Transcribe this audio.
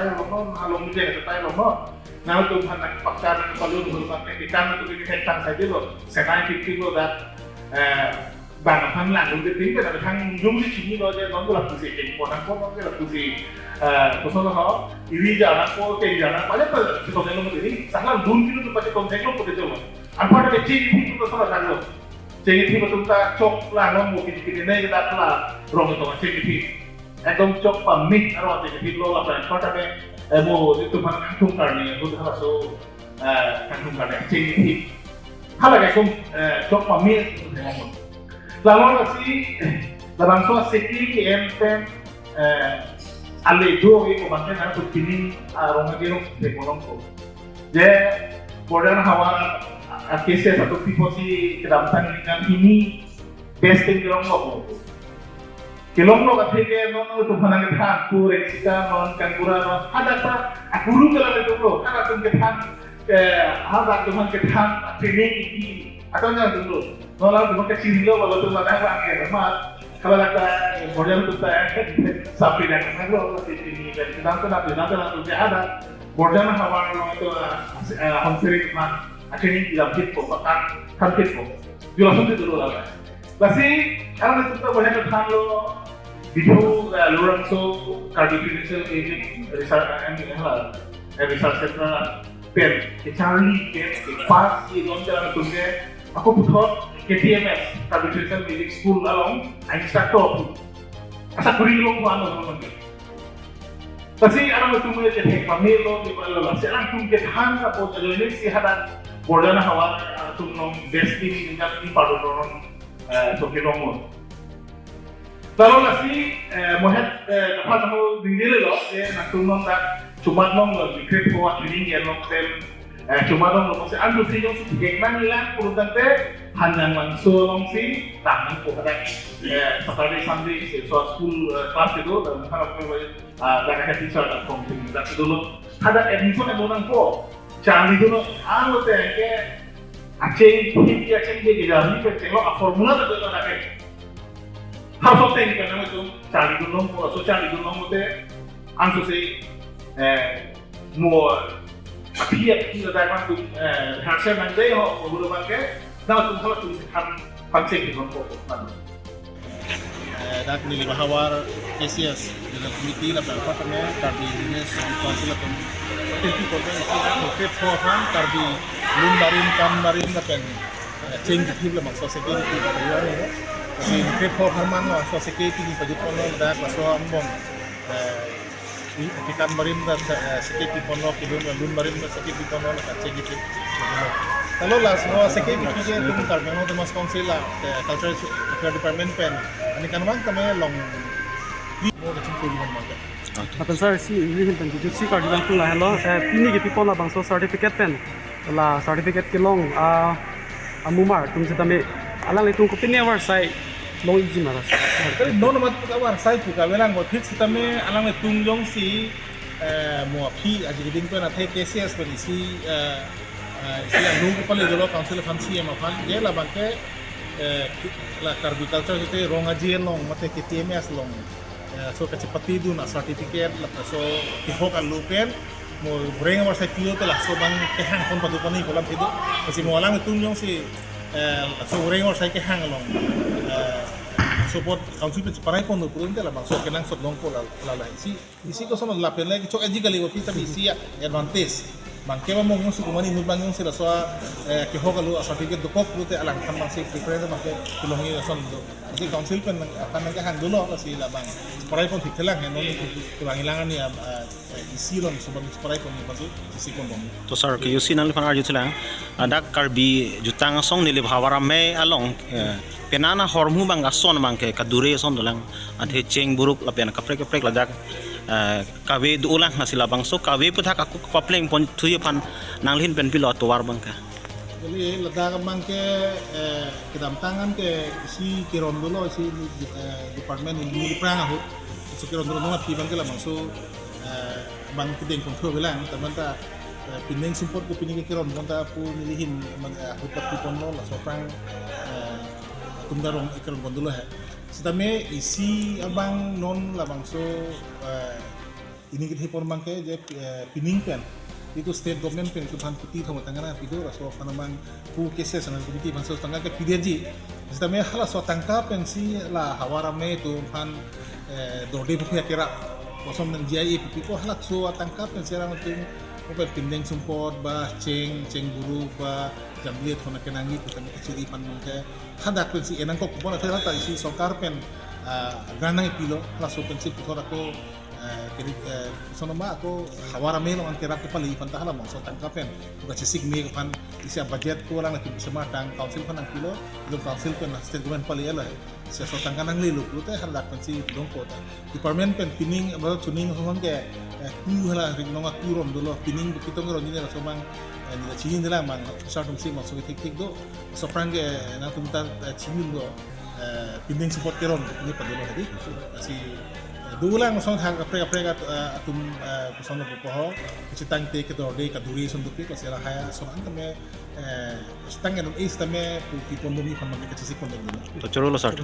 tayo lono halong dia tayo lono now to hanak pakar palun hulmat ikan to ini tentang saja lo senai kipi lo that bang han lang lo de kan thang jung si chini lo je non la tu si ke ko nang ko no ke la tu si ko so ho iri jana ko ke jana pale pa to ne lo ni sahla dun kilo to pa ko ne lo ko de lo apa ada cing itu to salah kan lo cing itu betul tak cok lah lo mungkin kita ne kita lah rong to cing itu একদম চক পামিট আৰু আছে কিলো আপোনাৰ ফটাকে মো যিটো মানে কাঠুম কাৰণে বহুত হাসো কাঠুম কাৰণে চিনি হালা একদম চক permit lalu si dalam soal seke empen ale do itu bangsa kan begini orang itu dekolong ko je modern hawa kese satu tipe si kedapatan ini testing kilong ko kilong lo katheke non to phana ke than pure sika non kangura non ada ta guru kala le to ada tum ke than ada tum ke than training iki atau na dulu non la tum ke chilo lo to mana ba ke ma kala la model to ta sapi na ngalo ini dan nanti ke ada modern hawa lo itu hamsiri man training dalam hit ko kan hit ko jelasin dulu lah Basi, karena itu banyak kan lo video lorong so cardiovascular aging research center pen kecari pen pas di lontar tunggu aku butuh KTMS cardiovascular aging school along Einstein top asa kuring lo ko ano naman Basi, ano mo tunggu jadi pamilo di bawah sekarang tunggu hang apa jadi si hadan border hawa tunggu destiny dengan ini pada Chokihola. Lalu nasi mohet apa tahu dinilai loh, nak tunggu tak cuma nong lagi krep kuat ini yang nong sel cuma nong loh, saya ambil sih nong si gengman hilang, urutan teh hanya langsung nong si tangan ko ada Saturday Sunday soal school kelas itu dan kalau mereka ada teacher dan something dan itu loh ada admission yang orang ko, jangan itu loh, anu teh ke aceh dia jadi kita lo formula tu tu nak ke harus apa yang kita nak tu cari dulu mo so cari dulu mo te anso se mo dia dah kan tu hasil nanti ho guru bangke dah tu kalau tu pancing di nomor mana dak nilip hawar KCS dalam komite la berapa tapi ini situasi la tapi korban itu oke program tapi lum barin kan change the maksud security ya si oke program mana so security di pajak kono dak so ambong ikan barin da security kono kidun lum barin da security kono la change itu kalau lah semua security juga itu karena itu mas council lah cultural department pen ini kan bang kami long mau kecil di mana Apan sir si ini tentang kijutsi card lang pula hello pini ke people na bang so certificate pen la certificate ke long amumar tum sa dami alang itong ko pini war sai long iji maras no mat ka war sai pu ka belanggot hit sitame alang itong long si mo phi aji ding pe na the KCS pe si ang ko pala dolo council fancy ma fan je la bangke la agriculture itu rongaji long mate KTMS long so kecepati itu nak certificate lah so tihok alupen mau bring war saya pio telah so bang kehang kon padu pani kolam itu masih mau alang itu nyong si so bring war saya kehang long support council pe parai kon purun telah bang so kenang sot long ko la isi ko sono la pen lagi chok aji kali waktu tapi isi advantage bang kema mo ngong sukumani nul bang ngong sila so kehok alu certificate dokok lute alang tambang si preference bang tulungi son do jadi council pen akan kehang dulu kasi la bang parai pun ঠিক lang non kulangilangan ni isi lon sebab parai pun bantu isi pun bom to sir ke yusi nal fan arju tlang ada karbi jutang song nilip hawara me along penana hormu bang ason bang ke kadure son dolang adhe cheng buruk lapian kaprek ladak kawe duulang nasila bang so kawe puthak aku papleng pon thuye pan nanglhin pen pilot to war bang ka jadi ledak bang ke kedam tangan ke si kiron dulu si departemen ini perang aku si kiron dulu nggak bang ke lah masuk bang kedeng kontrol bilang teman tak pineng support ku pineng kiron bang tak aku milihin hutat di pon lah so perang tumdarong kiron dulu ha Setame isi abang non labang so ini kita hipon bangke je pining pen itu state government pen itu pan putih thamu tangana pido raso panamang pu cases na komiti banso tangga ke pideji sistemnya hala so tangka pen si la hawara me tu pan dorde pu kira bosom nang jai pipi ko hala so tangka pen serang tu ko pindeng sumpot ba ceng buru ba jambiet hona kenangi tu kan kecili pan mangke hadak pen si enang ko kupon atau ta si sokar pen ganang pilo hala so pen si putora ko sonoma ako hawara me lang ang kirap ko pala ipan tahala mo so tangkapen kasi sigme kan isa budget ko lang natin sa matang council pan ang kilo yung council pen na state government pala yala siya so tangkan ang lilo ko tayo halak pen si dongko ta department pen pining about tuning ko hangge ku hala ring mga kurom dolo pining pitong ro nila so mang nila chinin nila mang sa tum si mo so tik do so prangge na tumta chinin do pining support keron ni padolo hadi kasi dulang song hang kapre atum kusang na poho citang te ke dorde ka duri sundupi ko sila haya so ang kami stang en is tame pu pipon mi pan mag ka sisik kon to choro lo sar